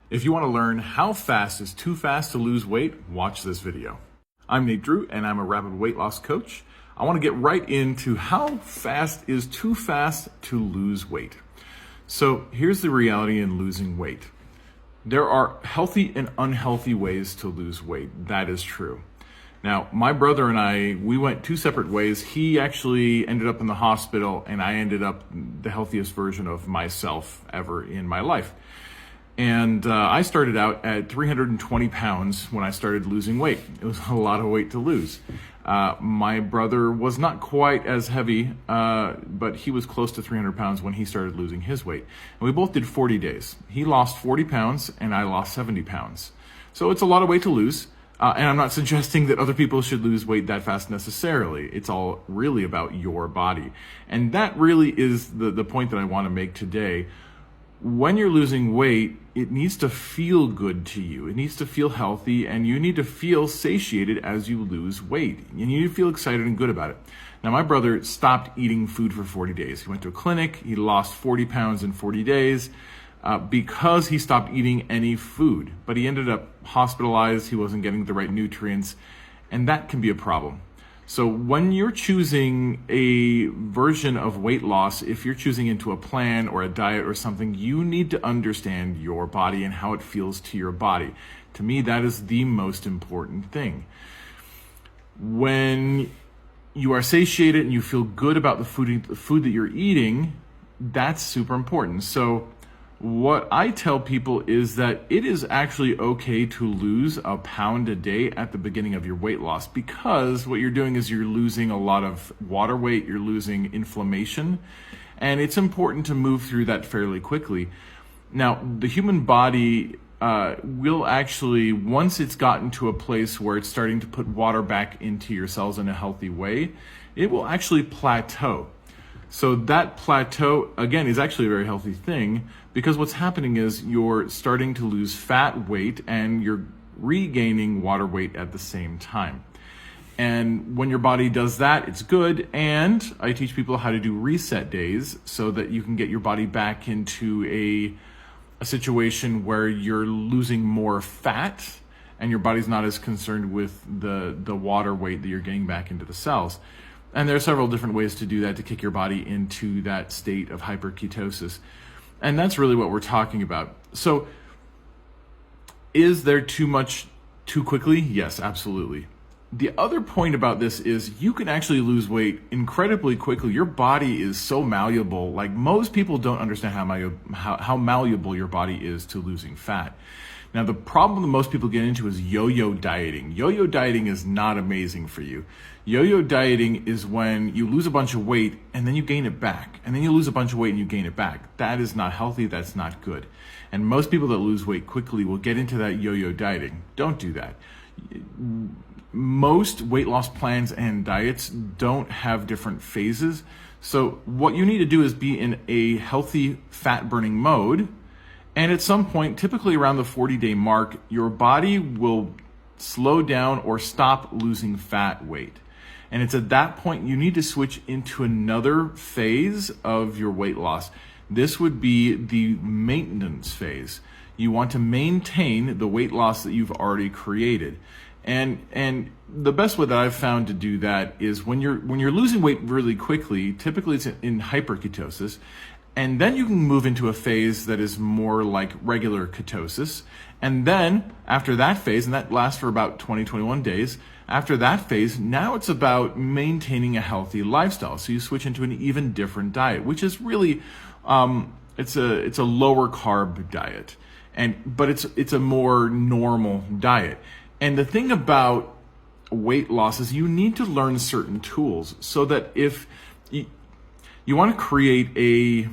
If you want to learn how fast is too fast to lose weight, watch this video. I'm Nate Drew, and I'm a rapid weight loss coach. I want to get right into how fast is too fast to lose weight. So here's the reality in losing weight. There are healthy and unhealthy ways to lose weight. That is true. Now, my brother and I, we went two separate ways. He actually ended up in the hospital, and I ended up the healthiest version of myself ever in my life. And I started out at 320 pounds when I started losing weight. It was a lot of weight to lose. My brother was not quite as heavy, but he was close to 300 pounds when he started losing his weight. And we both did 40 days. He lost 40 pounds and I lost 70 pounds. So it's a lot of weight to lose. And I'm not suggesting that other people should lose weight that fast necessarily. It's all really about your body. And that really is the point that I want to make today. When you're losing weight, it needs to feel good to you. It needs to feel healthy, and you need to feel satiated as you lose weight. And you need to feel excited and good about it. Now, my brother stopped eating food for 40 days. He went to a clinic. He lost 40 pounds in 40 days because he stopped eating any food. But he ended up hospitalized. He wasn't getting the right nutrients, and that can be a problem. So when you're choosing a version of weight loss, if you're choosing into a plan or a diet or something, you need to understand your body and how it feels to your body. To me, that is the most important thing. When you are satiated and you feel good about the food that you're eating, that's super important. So what I tell people is that it is actually okay to lose a pound a day at the beginning of your weight loss, because what you're doing is you're losing a lot of water weight, you're losing inflammation, and it's important to move through that fairly quickly. Now, the human body will actually, once it's gotten to a place where it's starting to put water back into your cells in a healthy way, it will actually plateau. So that plateau, again, is actually a very healthy thing, because what's happening is you're starting to lose fat weight and you're regaining water weight at the same time. And when your body does that, it's good. And I teach people how to do reset days so that you can get your body back into a situation where you're losing more fat and your body's not as concerned with the water weight that you're getting back into the cells. And there are several different ways to do that, to kick your body into that state of hyper-ketosis. And that's really what we're talking about. So is there too much too quickly? Yes, absolutely. The other point about this is you can actually lose weight incredibly quickly. Your body is so malleable. Like, most people don't understand how malleable your body is to losing fat. Now, the problem that most people get into is yo-yo dieting. Yo-yo dieting is not amazing for you. Yo-yo dieting is when you lose a bunch of weight and then you gain it back, and then you lose a bunch of weight and you gain it back. That is not healthy. That's not good. And most people that lose weight quickly will get into that yo-yo dieting. Don't do that. Most weight loss plans and diets don't have different phases. So what you need to do is be in a healthy fat burning mode. And at some point, typically around the 40-day mark, your body will slow down or stop losing fat weight. And it's at that point you need to switch into another phase of your weight loss. This would be the maintenance phase. You want to maintain the weight loss that you've already created. And the best way that I've found to do that is when you're losing weight really quickly, typically it's in hyper-ketosis. And then you can move into a phase that is more like regular ketosis. And then after that phase, and that lasts for about 20-21 days, after that phase, now it's about maintaining a healthy lifestyle. So you switch into an even different diet, which is really, it's a lower carb diet. But it's a more normal diet. And the thing about weight loss is you need to learn certain tools, so that if you want to create a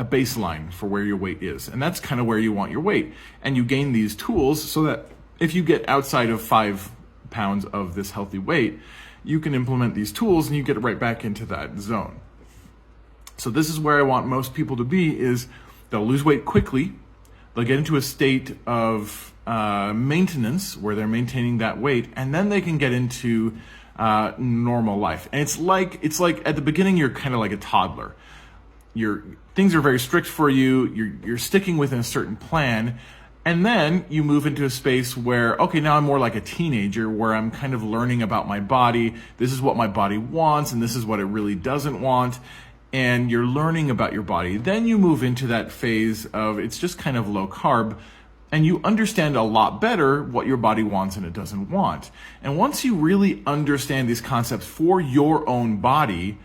baseline for where your weight is, and that's kind of where you want your weight, and you gain these tools so that if you get outside of 5 pounds of this healthy weight, you can implement these tools and you get right back into that zone. So this is where I want most people to be, is they'll lose weight quickly, they'll get into a state of maintenance where they're maintaining that weight, and then they can get into normal life. And it's like at the beginning you're kind of like a toddler. Things are very strict for you. You're sticking within a certain plan, And then you move into a space where, okay, now I'm more like a teenager where I'm kind of learning about my body. This is what my body wants and this is what it really doesn't want. And you're learning about your body. Then you move into that phase of it's just kind of low carb and you understand a lot better what your body wants and it doesn't want. And once you really understand these concepts for your own body,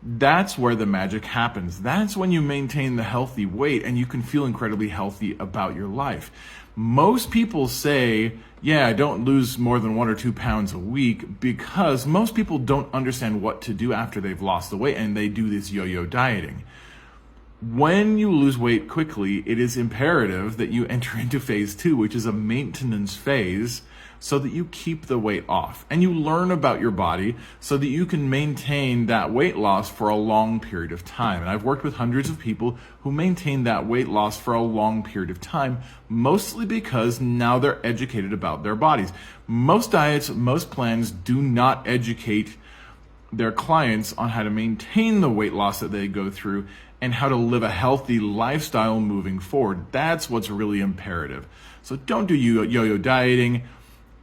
that's where the magic happens. That's when you maintain the healthy weight and you can feel incredibly healthy about your life. Most people say, yeah, I don't lose more than 1 or 2 pounds a week because most people don't understand what to do after they've lost the weight and they do this yo-yo dieting. When you lose weight quickly, it is imperative that you enter into phase 2, which is a maintenance phase, so that you keep the weight off and you learn about your body so that you can maintain that weight loss for a long period of time. And I've worked with hundreds of people who maintain that weight loss for a long period of time, mostly because now they're educated about their bodies. Most diets, most plans do not educate their clients on how to maintain the weight loss that they go through and how to live a healthy lifestyle moving forward. That's what's really imperative. So don't do yo-yo dieting.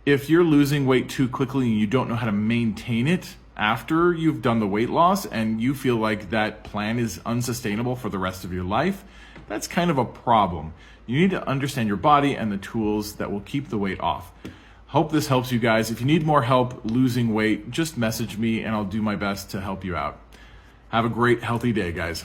If you're losing weight too quickly and you don't know how to maintain it after you've done the weight loss and you feel like that plan is unsustainable for the rest of your life, that's kind of a problem. You need to understand your body and the tools that will keep the weight off. Hope this helps you guys. If you need more help losing weight, just message me and I'll do my best to help you out. Have a great, healthy day, guys.